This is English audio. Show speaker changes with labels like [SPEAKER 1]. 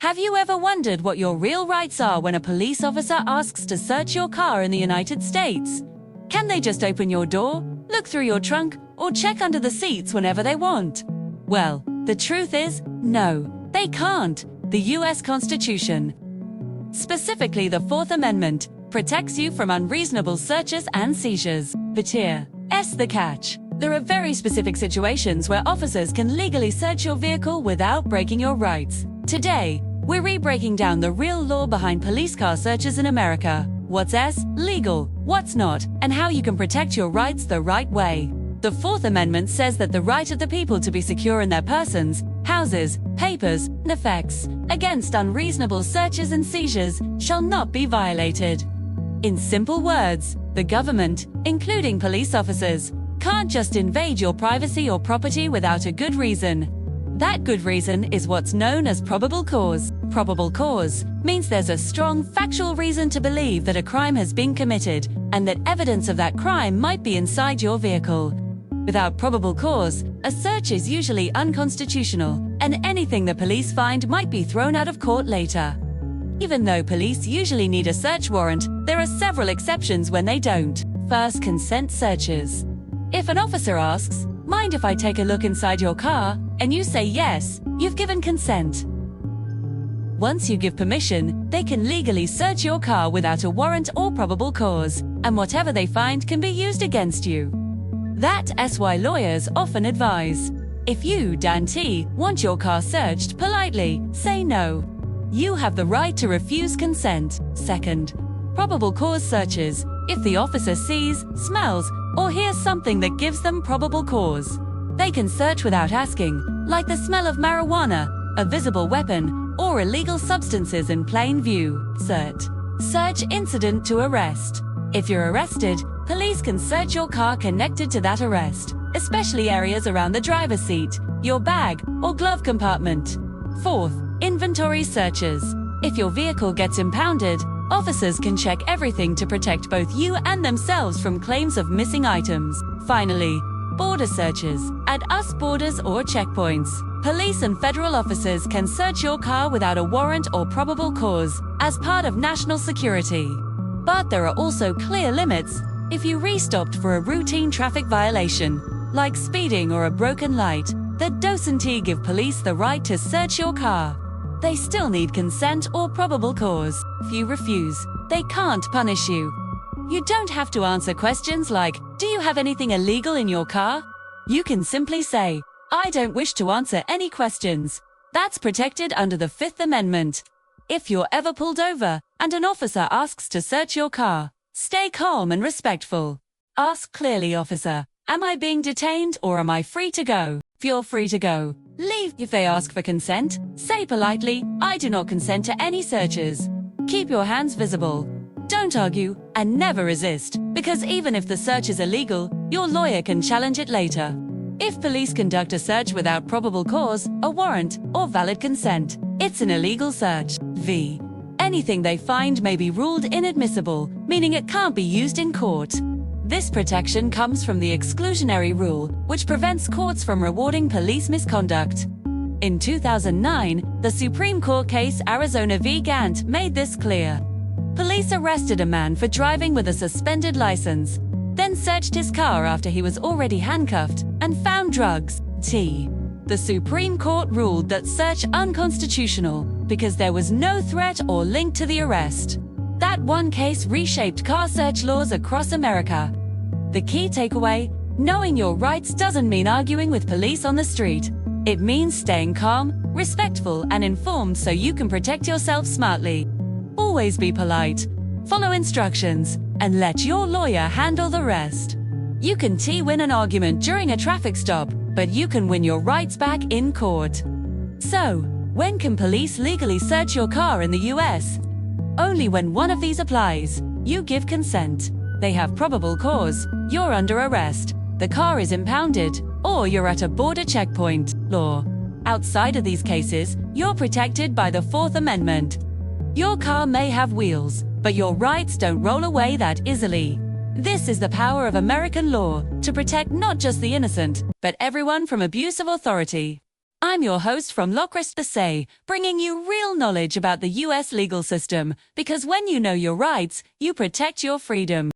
[SPEAKER 1] Have you ever wondered what your real rights are when a police officer asks to search your car in the United States? Can they just open your door, look through your trunk, or check under the seats whenever they want? Well, the truth is, no, they can't. The US Constitution, specifically the Fourth Amendment, protects you from unreasonable searches and seizures. But here's the catch. There are very specific situations where officers can legally search your vehicle without breaking your rights. Today, we're re-breaking down the real law behind police car searches in America. What's legal, what's not, and how you can protect your rights the right way. The Fourth Amendment says that the right of the people to be secure in their persons, houses, papers, and effects against unreasonable searches and seizures shall not be violated. In simple words, the government, including police officers, can't just invade your privacy or property without a good reason. That good reason is what's known as probable cause. Probable cause means there's a strong factual reason to believe that a crime has been committed and that evidence of that crime might be inside your vehicle. Without probable cause, a search is usually unconstitutional, and anything the police find might be thrown out of court later. Even though police usually need a search warrant, there are several exceptions when they don't. First, consent searches. If an officer asks, "Mind if I take a look inside your car?" and you say yes, you've given consent. Once you give permission, they can legally search your car without a warrant or probable cause, and whatever they find can be used against you. That's why lawyers often advise, if you, Dan T, want your car searched, politely say no. You have the right to refuse consent. Second, probable cause searches. If the officer sees, smells, or hears something that gives them probable cause, they can search without asking, like the smell of marijuana, a visible weapon, or illegal substances in plain view. Search incident to arrest. If you're arrested, police can search your car connected to that arrest, especially areas around the driver's seat, your bag, or glove compartment. Fourth, inventory searches. If your vehicle gets impounded, officers can check everything to protect both you and themselves from claims of missing items. Finally, border searches. At US borders or checkpoints, police and federal officers can search your car without a warrant or probable cause as part of national security. But there are also clear limits. If you re-stopped for a routine traffic violation, like speeding or a broken light, that doesn't give police the right to search your car. They still need consent or probable cause. If you refuse, they can't punish you. You don't have to answer questions like, "Do you have anything illegal in your car?" You can simply say, "I don't wish to answer any questions." That's protected under the Fifth Amendment. If you're ever pulled over and an officer asks to search your car, stay calm and respectful. Ask clearly, "Officer, am I being detained or am I free to go?" If you're free to go, leave. If they ask for consent, say politely, "I do not consent to any searches." Keep your hands visible. Don't argue, and never resist, because even if the search is illegal, your lawyer can challenge it later. If police conduct a search without probable cause, a warrant, or valid consent, it's an illegal search. Anything they find may be ruled inadmissible, meaning it can't be used in court. This protection comes from the exclusionary rule, which prevents courts from rewarding police misconduct. In 2009, the Supreme Court case Arizona v. Gantt made this clear. Police arrested a man for driving with a suspended license, then searched his car after he was already handcuffed, and found drugs. The Supreme Court ruled that search unconstitutional because there was no threat or link to the arrest. That one case reshaped car search laws across America. The key takeaway: knowing your rights doesn't mean arguing with police on the street. It means staying calm, respectful, and informed so you can protect yourself smartly. Always be polite, follow instructions, and let your lawyer handle the rest. You can win an argument during a traffic stop, but you can win your rights back in court. So, when can police legally search your car in the US? Only when one of these applies. You give consent. They have probable cause. You're under arrest. The car is impounded. Or you're at a border checkpoint. Law. Outside of these cases, you're protected by the Fourth Amendment. Your car may have wheels, but your rights don't roll away that easily. This is the power of American law, to protect not just the innocent, but everyone from abuse of authority. I'm your host from LawCrestUSA, bringing you real knowledge about the US legal system, because when you know your rights, you protect your freedom.